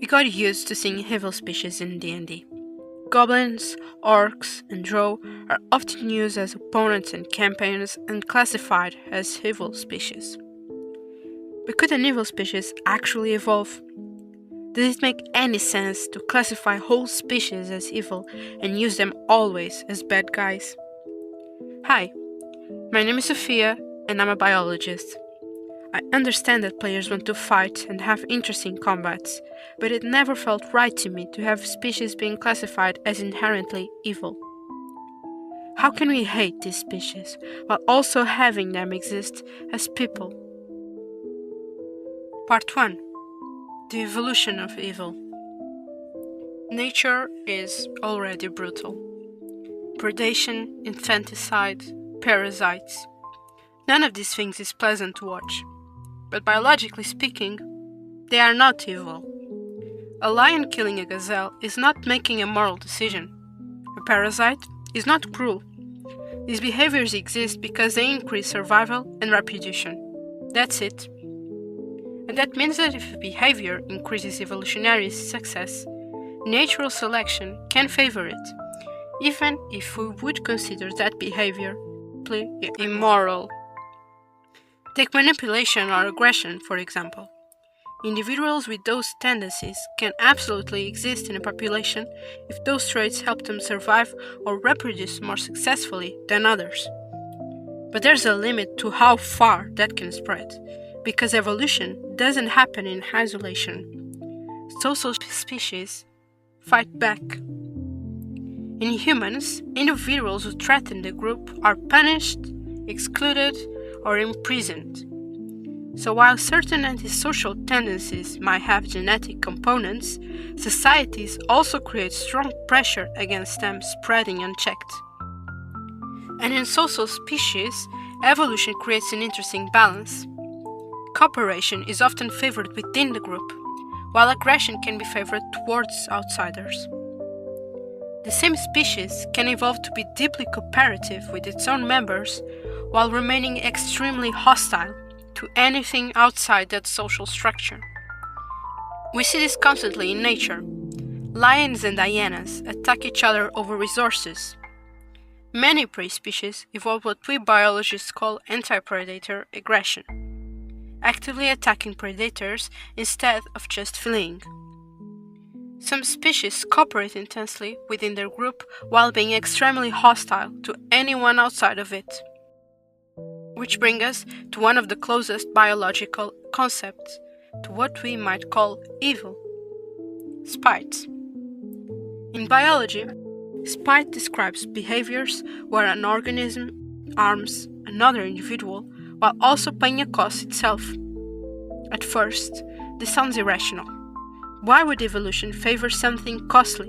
We got used to seeing evil species in D&D. Goblins, orcs, and drow are often used as opponents in campaigns and classified as evil species. But could an evil species actually evolve? Does it make any sense to classify whole species as evil and use them always as bad guys? Hi, my name is Sophia and I'm a biologist. I understand that players want to fight and have interesting combats, but it never felt right to me to have species being classified as inherently evil. How can we hate these species while also having them exist as people? Part 1. The Evolution of Evil. Nature is already brutal. Predation, infanticide, parasites. None of these things is pleasant to watch. But biologically speaking, they are not evil. A lion killing a gazelle is not making a moral decision. A parasite is not cruel. These behaviors exist because they increase survival and reproduction. That's it. And that means that if a behavior increases evolutionary success, natural selection can favor it, even if we would consider that behavior immoral. Take manipulation or aggression, for example. Individuals with those tendencies can absolutely exist in a population if those traits help them survive or reproduce more successfully than others. But there's a limit to how far that can spread, because evolution doesn't happen in isolation. Social species fight back. In humans, individuals who threaten the group are punished, excluded, or imprisoned. So while certain antisocial tendencies might have genetic components, societies also create strong pressure against them spreading unchecked. And in social species, evolution creates an interesting balance. Cooperation is often favored within the group, while aggression can be favored towards outsiders. The same species can evolve to be deeply cooperative with its own members, while remaining extremely hostile to anything outside that social structure. We see this constantly in nature. Lions and hyenas attack each other over resources. Many prey species evolve what we biologists call anti-predator aggression, actively attacking predators instead of just fleeing. Some species cooperate intensely within their group while being extremely hostile to anyone outside of it. Which brings us to one of the closest biological concepts to what we might call evil: spite. In biology, spite describes behaviors where an organism harms another individual while also paying a cost itself. At first, this sounds irrational. Why would evolution favor something costly?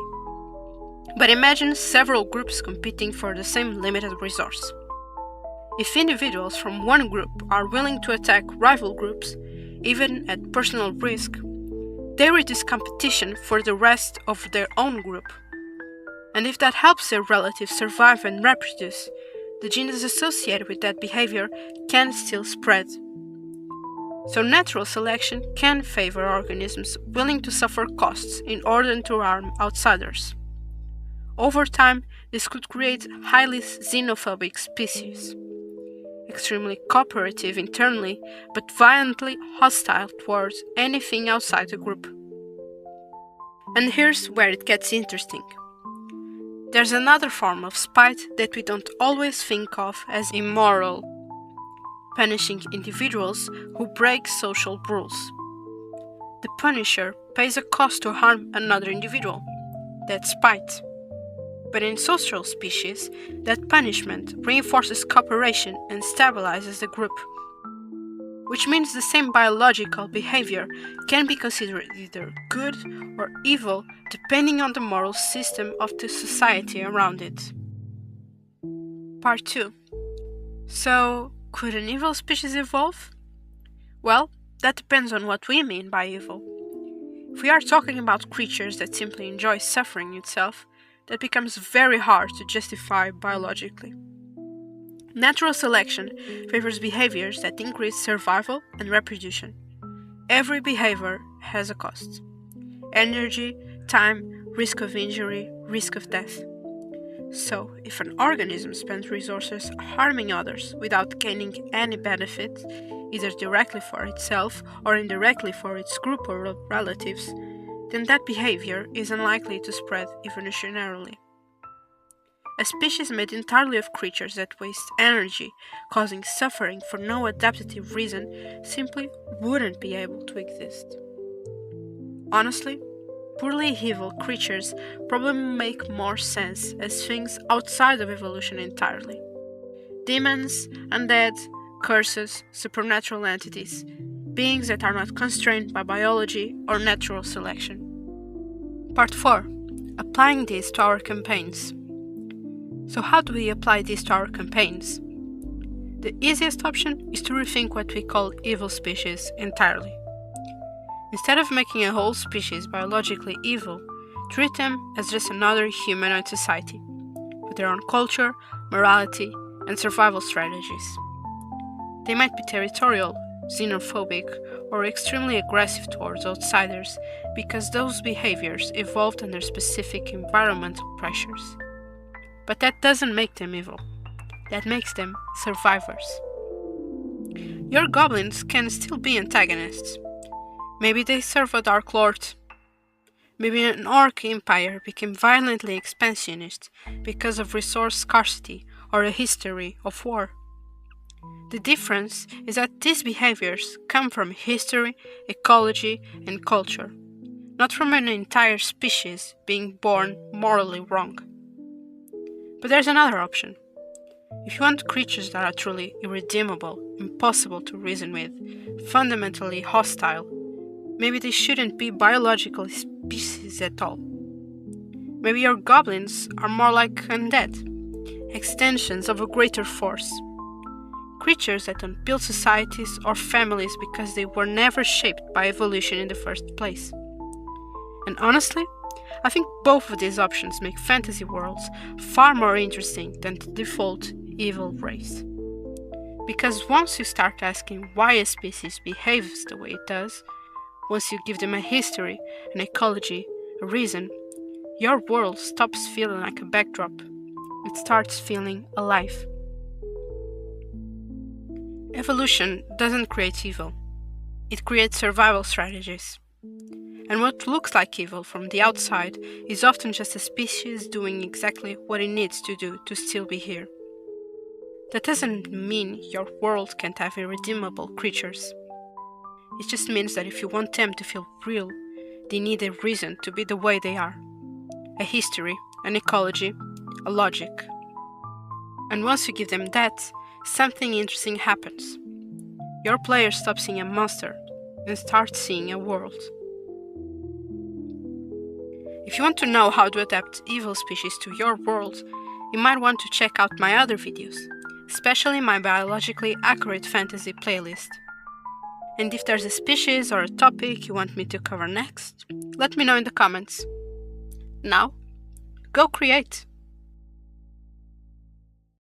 But imagine several groups competing for the same limited resource. If individuals from one group are willing to attack rival groups, even at personal risk, they reduce competition for the rest of their own group. And if that helps their relatives survive and reproduce, the genes associated with that behavior can still spread. So natural selection can favor organisms willing to suffer costs in order to harm outsiders. Over time, this could create highly xenophobic species, extremely cooperative internally, but violently hostile towards anything outside the group. And here's where it gets interesting. There's another form of spite that we don't always think of as immoral: punishing individuals who break social rules. The punisher pays a cost to harm another individual. That's spite. But in social species, that punishment reinforces cooperation and stabilizes the group. Which means the same biological behavior can be considered either good or evil depending on the moral system of the society around it. Part 2. So, could an evil species evolve? Well, that depends on what we mean by evil. If we are talking about creatures that simply enjoy suffering itself, that becomes very hard to justify biologically. Natural selection favors behaviors that increase survival and reproduction. Every behavior has a cost. energy, time, risk of injury, risk of death. So, if an organism spends resources harming others without gaining any benefit, either directly for itself or indirectly for its group or relatives, then that behavior is unlikely to spread evolutionarily. A species made entirely of creatures that waste energy, causing suffering for no adaptive reason, simply wouldn't be able to exist. Honestly, poorly evil creatures probably make more sense as things outside of evolution entirely. Demons, undead, curses, supernatural entities, beings that are not constrained by biology or natural selection. Part 4. Applying this to our campaigns. So how do we apply this to our campaigns? The easiest option is to rethink what we call evil species entirely. Instead of making a whole species biologically evil, treat them as just another humanoid society, with their own culture, morality, and survival strategies. They might be territorial, xenophobic, or extremely aggressive towards outsiders because those behaviors evolved under specific environmental pressures. But that doesn't make them evil. That makes them survivors. Your goblins can still be antagonists. Maybe they serve a dark lord. Maybe an orc empire became violently expansionist because of resource scarcity or a history of war. The difference is that these behaviors come from history, ecology, and culture, not from an entire species being born morally wrong. But there's another option. If you want creatures that are truly irredeemable, impossible to reason with, fundamentally hostile, maybe they shouldn't be biological species at all. Maybe your goblins are more like undead, extensions of a greater force. Creatures that don't build societies or families because they were never shaped by evolution in the first place. And honestly, I think both of these options make fantasy worlds far more interesting than the default evil race. Because once you start asking why a species behaves the way it does, once you give them a history, an ecology, a reason, your world stops feeling like a backdrop. It starts feeling alive. Evolution doesn't create evil. It creates survival strategies. And what looks like evil from the outside is often just a species doing exactly what it needs to do to still be here. That doesn't mean your world can't have irredeemable creatures. It just means that if you want them to feel real, they need a reason to be the way they are. A history, an ecology, a logic. And once you give them that, something interesting happens. Your player stops seeing a monster and starts seeing a world. If you want to know how to adapt evil species to your world, you might want to check out my other videos, especially my biologically accurate fantasy playlist. And if there's a species or a topic you want me to cover next, let me know in the comments. Now, go create!